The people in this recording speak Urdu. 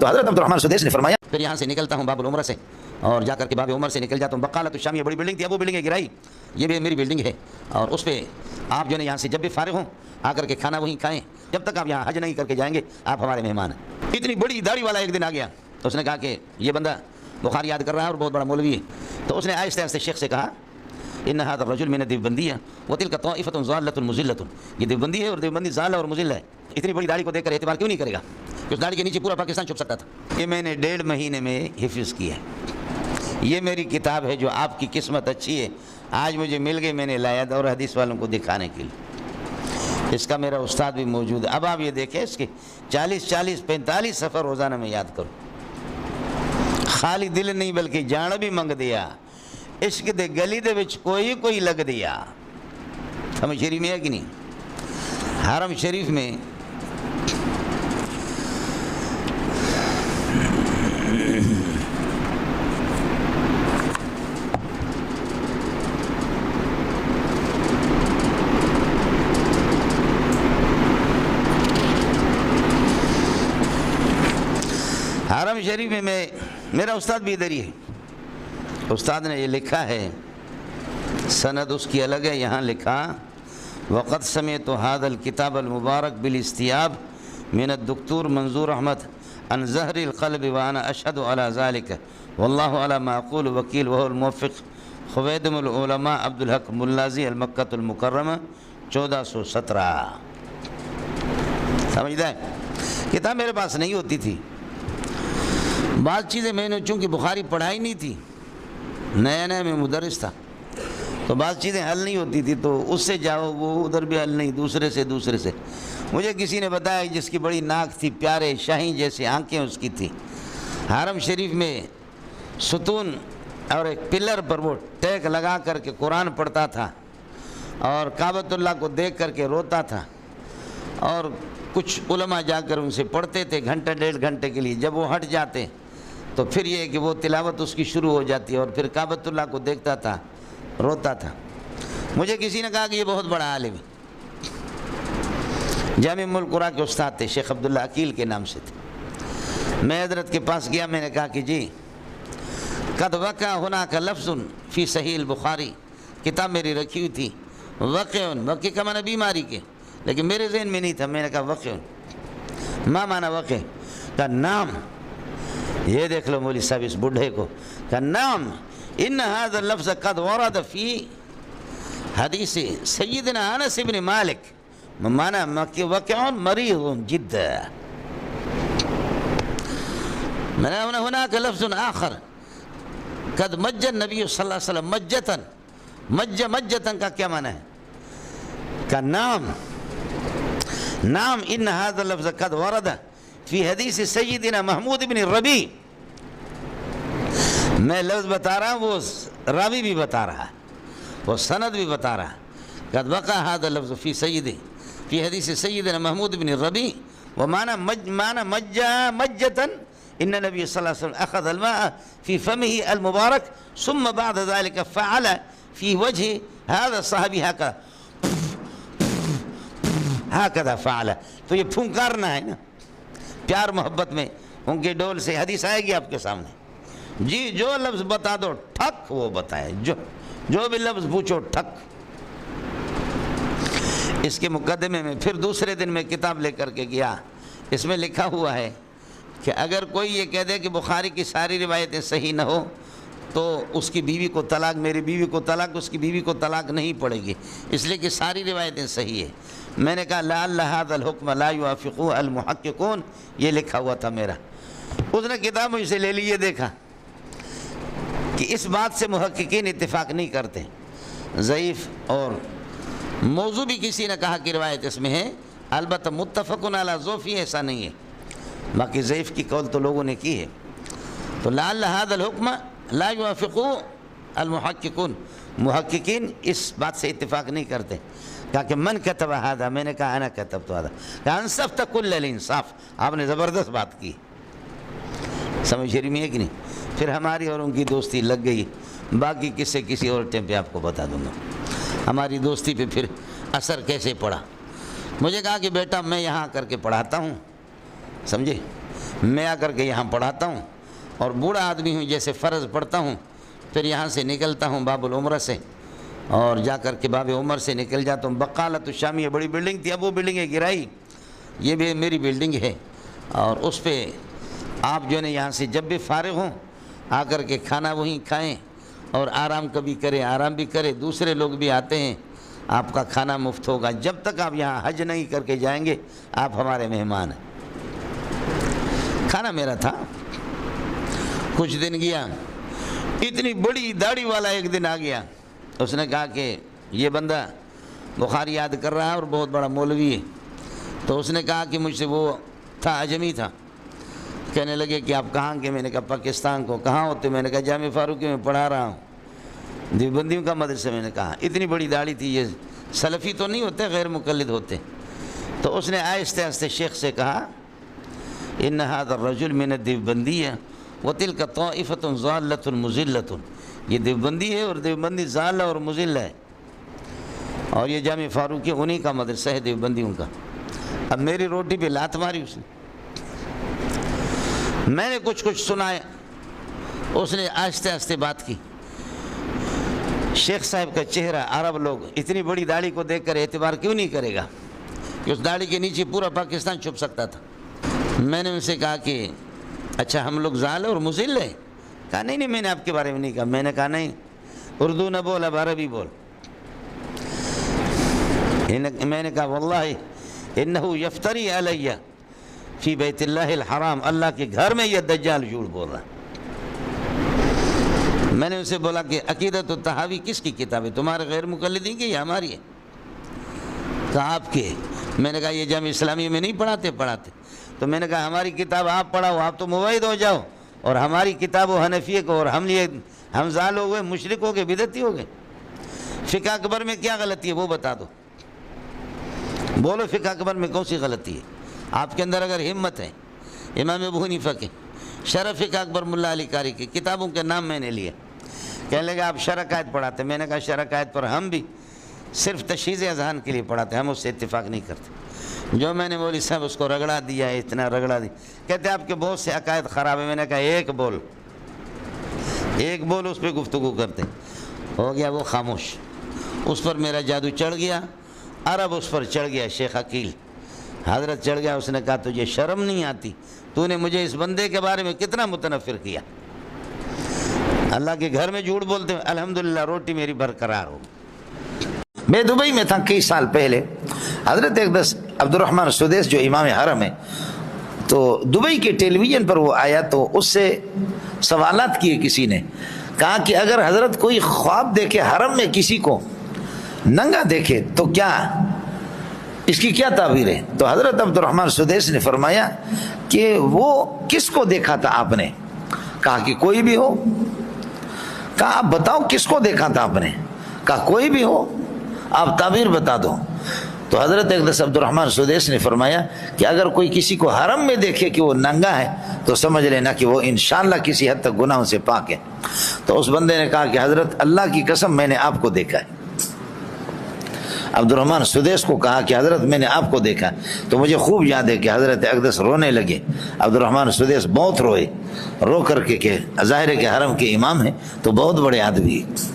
تو حضرت عبدالرحمن سدیس نے فرمایا پھر یہاں سے نکلتا ہوں باب العمرہ سے اور جا کر کے باب عمر سے نکل جاتا ہوں. بقالۃ الشام، یہ بڑی بلڈنگ تھی، اب وہ بلڈنگ ہے گرائی، یہ بھی میری بلڈنگ ہے اور اس پہ آپ جو ہے یہاں سے جب بھی فارغ ہوں آ کر کے کھانا وہیں کھائیں، جب تک آپ یہاں حج نہیں کر کے جائیں گے آپ ہمارے مہمان ہیں. اتنی بڑی داڑھی والا ایک دن آ گیا تو اس نے کہا کہ یہ بندہ بخاری یاد کر رہا ہے اور بہت بڑا مولوی ہے. تو اس نے آہستہ آہستہ شیخ سے کہا ان هذا الرجل من الدیوبندیہ وتلك طائفة ضالة مضلة، یہ دیوبندی ہے اور دیوبندی ضال اور مضل ہے. اتنی بڑی داڑھی کو دیکھ کر اعتبار کیوں نہیں کرے گا؟ اس داڑھی کے نیچے پورا پاکستان چھپ سکتا تھا. یہ میں نے 1.5 مہینے میں حفظ کیا ہے. یہ میری کتاب ہے جو آپ کی قسمت اچھی ہے آج مجھے مل گئی، میں نے لایا اور حدیث والوں کو دکھانے کے لیے. اس کا میرا استاد بھی موجود ہے. اب آپ یہ دیکھیں اس کے 40-45 سفر روزانہ میں یاد کروں. خالی دل نہیں بلکہ جان بھی منگ دیا. عشق دے گلی دے وچ کوئی لگ دیا. حرم شریف میں ہے کہ نہیں؟ حرم شریف میں میرا استاد بھی ادھر ہی ہے. استاد نے یہ لکھا ہے، سند اس کی الگ ہے، یہاں لکھا وقد سمعت هذا الكتاب المبارك بالاستياب من الدكتور منظور احمد عن زهر القلب وانا اشهد على ذلك والله على ما اقول وكيل وهو الموفق خویدم العلماء عبد الحق ملازی المکۃ المکرمہ 1417. سمجھتا ہے؟ کتاب میرے پاس نہیں ہوتی تھی. بعض چیزیں میں نے چونکہ بخاری پڑھائی نہیں تھی، نیا میں مدرس تھا تو بعض چیزیں حل نہیں ہوتی تھی تو اس سے جاؤ وہ ادھر بھی حل نہیں، دوسرے سے. مجھے کسی نے بتایا جس کی بڑی ناک تھی، پیارے شاہین جیسے آنکھیں اس کی تھی، حرم شریف میں ستون اور ایک پلر پر وہ ٹیک لگا کر کے قرآن پڑھتا تھا اور کعبۃ اللہ کو دیکھ کر کے روتا تھا. اور کچھ علماء جا کر ان سے پڑھتے تھے 1.5 گھنٹے کے لیے. جب وہ ہٹ جاتے تو پھر یہ کہ وہ تلاوت اس کی شروع ہو جاتی اور پھر کعبۃ اللہ کو دیکھتا تھا، روتا تھا. مجھے کسی نے کہا کہ یہ بہت بڑا عالم ہے. جامع ام القریٰ کے استاد تھے، شیخ عبداللہ عقیل کے نام سے تھے. میں حضرت کے پاس گیا، میں نے کہا کہ جی قد وقع هناك لفظ فی صحیح البخاری، کتاب میری رکھی ہوئی تھی، وقع کا معنی بیماری کے، لیکن میرے ذہن میں نہیں تھا. میں نے کہا وقع ما معنی وقع؟ کا نام. یہ دیکھ لو مولوی صاحب اس بڈھے کو، کا نام ان هذا اللفظ قد ورد فی حدیث سیدنا انس بن مالک معنی وقع مریض جدا. هناك لفظ آخر قد مج النبی صلی اللہ علیہ وسلم مجتن. مجتن کا کیا معنی ہے؟ کا نام ان هذا اللفظ قد ورد فی حدیث سیدنا محمود بن ربی. میں لفظ بتا رہا ہوں، وہ راوی بھی بتا رہا ہے، وہ سند بھی بتا رہا ہے. قد وقع هذا اللفظ فی حدیث سیدنا محمود بن ربی ومعنى مجتن ان نبی صلی اللہ علیہ وسلم اخذ الماء فی فمه المبارک ثم بعد ذلك فعل فی وجه هذا الصحابی هكذا فعل. تو یہ پھونکارنا ہے نا، پیار محبت میں ان کے ڈول سے. حدیث آئے گی آپ کے سامنے. جی جو لفظ بتا دو ٹھک وہ بتائے، جو بھی لفظ پوچھو ٹھک. اس کے مقدمے میں پھر دوسرے دن میں کتاب لے کر کے گیا. اس میں لکھا ہوا ہے کہ اگر کوئی یہ کہہ دے کہ بخاری کی ساری روایتیں صحیح نہ ہو تو اس کی بیوی کو طلاق، میری بیوی کو طلاق، اس کی بیوی کو طلاق نہیں پڑے گی، اس لیے کہ ساری روایتیں صحیح ہے. میں نے کہا لعل هذا الحکم لا يوافقه المحققون، یہ لکھا ہوا تھا میرا. اس نے کتاب مجھ سے لے لی. یہ دیکھا کہ اس بات سے محققین اتفاق نہیں کرتے. ضعیف اور موضوع بھی کسی نے کہا کہ روایت اس میں ہے، البتہ متفقن علی ضعفی ایسا نہیں ہے. باقی ضعیف کی قول تو لوگوں نے کی ہے. تو لعل هذا الحکم لا يوافقه المحققون، محققین اس بات سے اتفاق نہیں کرتے. کہا کہ من کتب هذا، میں نے کہا انا کتبت هذا. کہا انصفت کل الانصاف، آپ نے زبردست بات کی. سمجھ شریف میں ہے کہ نہیں؟ پھر ہماری اور ان کی دوستی لگ گئی. باقی قصے کسی اور ٹائم پہ آپ کو بتا دوں گا. ہماری دوستی پہ پھر اثر کیسے پڑا. مجھے کہا کہ بیٹا میں یہاں کر کے پڑھاتا ہوں، سمجھے، میں آ کر کے یہاں پڑھاتا ہوں اور بوڑھا آدمی ہوں، جیسے فرض پڑھتا ہوں، پھر یہاں سے نکلتا ہوں باب العمرہ سے اور جا کر کے باب عمر سے نکل جاتا ہوں۔ بقالۃ الشامیہ بڑی بلڈنگ تھی، اب وہ بلڈنگ ہے گرائی، یہ بھی میری بلڈنگ ہے، اور اس پہ آپ جو ہے یہاں سے جب بھی فارغ ہوں آ کر کے کھانا وہیں کھائیں اور آرام کبھی کریں، آرام بھی کریں، دوسرے لوگ بھی آتے ہیں، آپ کا کھانا مفت ہوگا، جب تک آپ یہاں حج نہیں کر کے جائیں گے آپ ہمارے مہمان ہیں۔ کھانا میرا تھا۔ کچھ دن گیا، اتنی بڑی داڑھی والا ایک دن آ گیا، اس نے کہا کہ یہ بندہ بخاری یاد کر رہا ہے اور بہت بڑا مولوی ہے، تو اس نے کہا کہ مجھ سے وہ تھا، اجمی تھا، کہنے لگے کہ آپ کہاں کے؟ میں نے کہا پاکستان کو۔ کہاں ہوتے؟ میں نے کہا جامع فاروقی میں پڑھا رہا ہوں، دیوبندیوں کا مدرسہ۔ میں نے کہا اتنی بڑی داڑھی تھی، یہ سلفی تو نہیں ہوتے، غیر مقلد ہوتے۔ تو اس نے آہستہ آہستہ شیخ سے کہا ان هذا الرجل من الدیوبندیہ وتلك طائفة ضالة مضلة، یہ دیوبندی ہے اور دیوبندی ضال اور مضل ہے، اور یہ جامع فاروقی انہی کا مدرسہ ہے دیوبندیوں کا۔ اب میری روٹی پہ لات ماری اس نے، میں نے کچھ سنایا، اس نے آہستہ آہستہ بات کی۔ شیخ صاحب کا چہرہ، عرب لوگ اتنی بڑی داڑھی کو دیکھ کر اعتبار کیوں نہیں کرے گا کہ اس داڑھی کے نیچے پورا پاکستان چھپ سکتا تھا۔ میں نے ان سے کہا کہ اچھا ہم لوگ ضال اور مضل ہیں؟ کہا نہیں میں نے آپ کے بارے میں نہیں کہا۔ میں نے کہا نہیں، اردو نہ بول، اب عربی بول۔ میں نے کہا واللہ انہو یفتری علیہ فی بیت اللہ الحرام، اللہ کے گھر میں یہ دجال جھوٹ بول رہا ہے۔ میں نے اسے بولا کہ عقیدۃ الطحاوی کس کی کتاب ہے، تمہارے غیر مقلدین کی یا ہماری ہے؟ کہا آپ کی۔ میں نے کہا یہ جامعہ اسلامیہ میں نہیں پڑھاتے؟ تو میں نے کہا ہماری کتاب آپ پڑھاؤ، آپ تو موحد ہو جاؤ، اور ہماری کتاب و حنفیہ کو، اور ہم ضال ہو گئے، مشرک ہو گئے، بدعتی ہو گئے۔ فقہ اکبر میں کیا غلطی ہے وہ بتا دو، بولو فقہ اکبر میں کون سی غلطی ہے؟ آپ کے اندر اگر ہمت ہے، امام ابو حنیفہ کے شرح فقہ اکبر ملا علی قاری کی کتابوں کے نام میں نے لیے، کہنے لگے آپ شرح قائد پڑھاتے۔ میں نے کہا شرح قائد پر ہم بھی صرف تشہیز اذہان کے لیے پڑھاتے، ہم اس سے اتفاق نہیں کرتے۔ جو میں نے مولوی صاحب اس کو رگڑا دیا، اتنا رگڑا دیا، کہتے آپ کے بہت سے عقائد خراب ہیں۔ میں نے کہا ایک بول اس پہ گفتگو کرتے۔ ہو گیا وہ خاموش، اس پر میرا جادو چڑھ گیا، عرب اس پر چڑھ گیا، شیخ عقیل حضرت چڑھ گیا۔ اس نے کہا تجھے شرم نہیں آتی؟ تو نے مجھے اس بندے کے بارے میں کتنا متنفر کیا، اللہ کے گھر میں جھوٹ بولتے ہیں۔ الحمدللہ روٹی میری برقرار ہو۔ میں دبئی میں تھا کئی سال پہلے، حضرت اقدس عبد الرحمن سدیس جو امام حرم ہے، تو دبئی کے ٹیلی ویژن پر وہ آیا، تو اس سے سوالات کیے کسی نے، کہا کہ اگر حضرت کوئی خواب دیکھے حرم میں کسی کو ننگا دیکھے تو کیا اس کی کیا تعبیر ہے؟ تو حضرت عبد الرحمن سدیس نے فرمایا کہ وہ کس کو دیکھا تھا آپ نے؟ کہا کہ کوئی بھی ہو۔ کہا آپ بتاؤ کس کو دیکھا تھا آپ نے؟ کہا کوئی بھی ہو، آپ تعبیر بتا دو۔ تو حضرت اقدس عبد الرحمن سدیس نے فرمایا کہ اگر کوئی کسی کو حرم میں دیکھے کہ وہ ننگا ہے تو سمجھ لینا کہ وہ انشاءاللہ کسی حد تک گناہوں سے پاک ہے۔ تو اس بندے نے کہا کہ حضرت اللہ کی قسم میں نے آپ کو دیکھا ہے۔ عبد الرحمن سدیس کو کہا کہ حضرت میں نے آپ کو دیکھا، تو مجھے خوب یاد ہے کہ حضرت اقدس رونے لگے۔ عبد الرحمن سدیس بہت روئے، رو کر کے کہ ظاہر ہے کہ حرم کے امام ہیں تو بہت بڑے آدمی ہیں۔